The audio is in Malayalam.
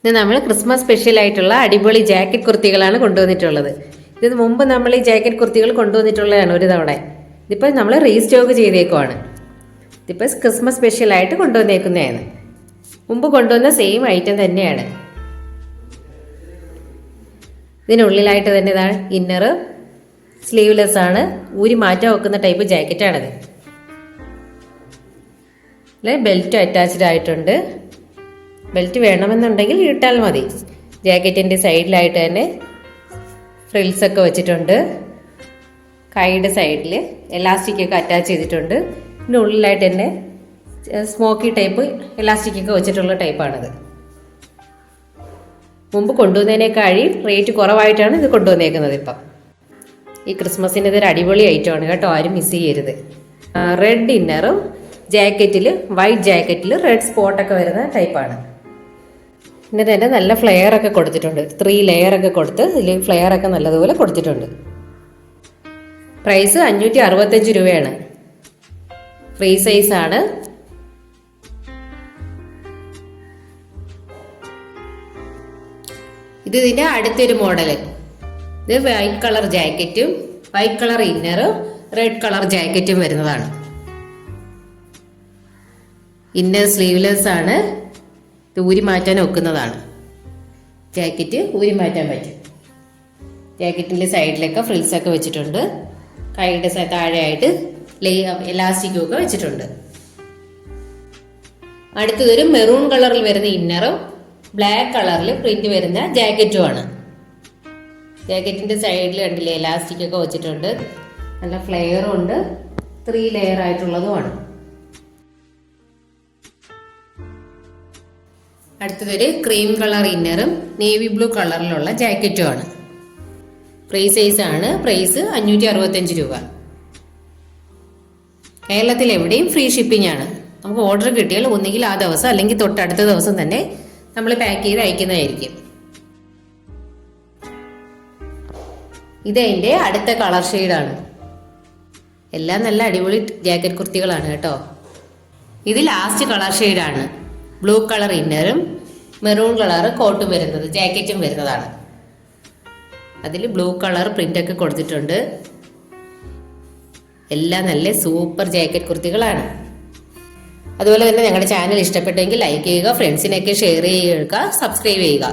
ഇത് നമ്മൾ ക്രിസ്മസ് സ്പെഷ്യൽ ആയിട്ടുള്ള അടിപൊളി ജാക്കറ്റ് കുർത്തികളാണ് കൊണ്ടുവന്നിട്ടുള്ളത്. ഇത് മുമ്പ് നമ്മൾ ഈ ജാക്കറ്റ് കുർത്തികൾ കൊണ്ടുവന്നിട്ടുള്ളതാണ് ഒരു തവണ. ഇതിപ്പോൾ നമ്മൾ റീസ്റ്റോക്ക് ചെയ്തേക്കുവാണ്. ഇതിപ്പോൾ ക്രിസ്മസ് സ്പെഷ്യലായിട്ട് കൊണ്ടുവന്നേക്കുന്നതാണ്. മുമ്പ് കൊണ്ടുവന്ന സെയിം ഐറ്റം തന്നെയാണ്. ഇതിനുള്ളിലായിട്ട് തന്നെ ഇതാണ് ഇന്നർ സ്ലീവ്ലെസ് ആണ്. ഊരി മാറ്റാൻ വെക്കുന്ന ടൈപ്പ് ജാക്കറ്റാണിത്. ബെൽറ്റ് അറ്റാച്ച്ഡ് ആയിട്ടുണ്ട്. ബെൽറ്റ് വേണമെന്നുണ്ടെങ്കിൽ ഇട്ടാൽ മതി. ജാക്കറ്റിൻ്റെ സൈഡിലായിട്ട് തന്നെ ഫ്രിൽസൊക്കെ വെച്ചിട്ടുണ്ട്. കൈയുടെ സൈഡിൽ എലാസ്റ്റിക്കൊക്കെ അറ്റാച്ച് ചെയ്തിട്ടുണ്ട്. ഇതിൻ്റെ ഉള്ളിലായിട്ട് തന്നെ സ്മോക്കി ടൈപ്പ് എലാസ്റ്റിക്കൊക്കെ വെച്ചിട്ടുള്ള ടൈപ്പാണിത്. മുമ്പ് കൊണ്ടുവന്നതിനേക്കാൾ റേറ്റ് കുറവായിട്ടാണ് ഇത് കൊണ്ടുവന്നേക്കുന്നത്. ഇപ്പം ഈ ക്രിസ്മസിൻ്റെ ഇതൊരു അടിപൊളി ഐറ്റമാണ് കേട്ടോ, ആരും മിസ് ചെയ്യരുത്. റെഡ് ഇന്നറും ജാക്കറ്റിൽ വൈറ്റ് ജാക്കറ്റിൽ റെഡ് സ്പോട്ടൊക്കെ വരുന്ന ടൈപ്പാണ്. പിന്നെ തന്നെ നല്ല ഫ്ലെയറൊക്കെ കൊടുത്തിട്ടുണ്ട്. 3 ലെയറൊക്കെ കൊടുത്ത് ഇതിൽ ഫ്ലെയറൊക്കെ നല്ലതുപോലെ കൊടുത്തിട്ടുണ്ട്. പ്രൈസ് 565 രൂപയാണ്. ഫ്രീ സൈസാണ്. ഇത് ഇതിൻ്റെ അടുത്തൊരു മോഡല്. ഇത് വൈറ്റ് കളർ ജാക്കറ്റും വൈറ്റ് കളർ ഇന്നറും റെഡ് കളർ ജാക്കറ്റും വരുന്നതാണ്. ഇന്നർ സ്ലീവ്ലെസ് ആണ്. ഇത് ഊരി മാറ്റാൻ ഒക്കുന്നതാണ്. ജാക്കറ്റ് ഊരി മാറ്റാൻ പറ്റും. ജാക്കറ്റിൻ്റെ സൈഡിലൊക്കെ ഫ്രിൽസൊക്കെ വെച്ചിട്ടുണ്ട്. കൈയുടെ താഴെയായിട്ട് എലാസ്റ്റിക്കും ഒക്കെ വെച്ചിട്ടുണ്ട്. അടുത്തതൊരു മെറൂൺ കളറിൽ വരുന്ന ഇന്നറും ബ്ലാക്ക് കളറിൽ പ്രിന്റ് വരുന്ന ജാക്കറ്റുമാണ്. ജാക്കറ്റിൻ്റെ സൈഡിൽ കണ്ടില്ലേ എലാസ്റ്റിക്കൊക്കെ വെച്ചിട്ടുണ്ട്. നല്ല ഫ്ലെയറും ഉണ്ട്. 3 ലെയർ ആയിട്ടുള്ളതുമാണ്. അടുത്തതൊരു ക്രീം കളർ ഇന്നറും നേവി ബ്ലൂ കളറിലുള്ള ജാക്കറ്റുമാണ്. ഫ്രീ സൈസാണ്. പ്രൈസ് 565 രൂപ. കേരളത്തിൽ എവിടെയും ഫ്രീ ഷിപ്പിംഗ് ആണ്. നമുക്ക് ഓർഡർ കിട്ടിയാൽ ഒന്നുകിൽ ആ ദിവസം അല്ലെങ്കിൽ തൊട്ടടുത്ത ദിവസം തന്നെ നമ്മൾ പാക്ക് ചെയ്ത് അയക്കുന്നതായിരിക്കും. ഇതതിൻ്റെ അടുത്ത കളർ ഷെയ്ഡാണ്. എല്ലാം നല്ല അടിപൊളി ജാക്കറ്റ് കുർത്തികളാണ് കേട്ടോ. ഇത് ലാസ്റ്റ് കളർ ഷെയ്ഡാണ്. ബ്ലൂ കളർ ഇന്നറും മെറൂൺ കളർ കോട്ടും വരുന്നത് ജാക്കറ്റും വരുന്നതാണ്. അതിൽ ബ്ലൂ കളർ പ്രിൻ്റൊക്കെ കൊടുത്തിട്ടുണ്ട്. എല്ലാം നല്ല സൂപ്പർ ജാക്കറ്റ് കുർത്തികളാണ്. അതുപോലെ തന്നെ ഞങ്ങളുടെ ചാനൽ ഇഷ്ടപ്പെട്ടെങ്കിൽ ലൈക്ക് ചെയ്യുക, ഫ്രണ്ട്സിനൊക്കെ ഷെയർ ചെയ്യുക, സബ്സ്ക്രൈബ് ചെയ്യുക.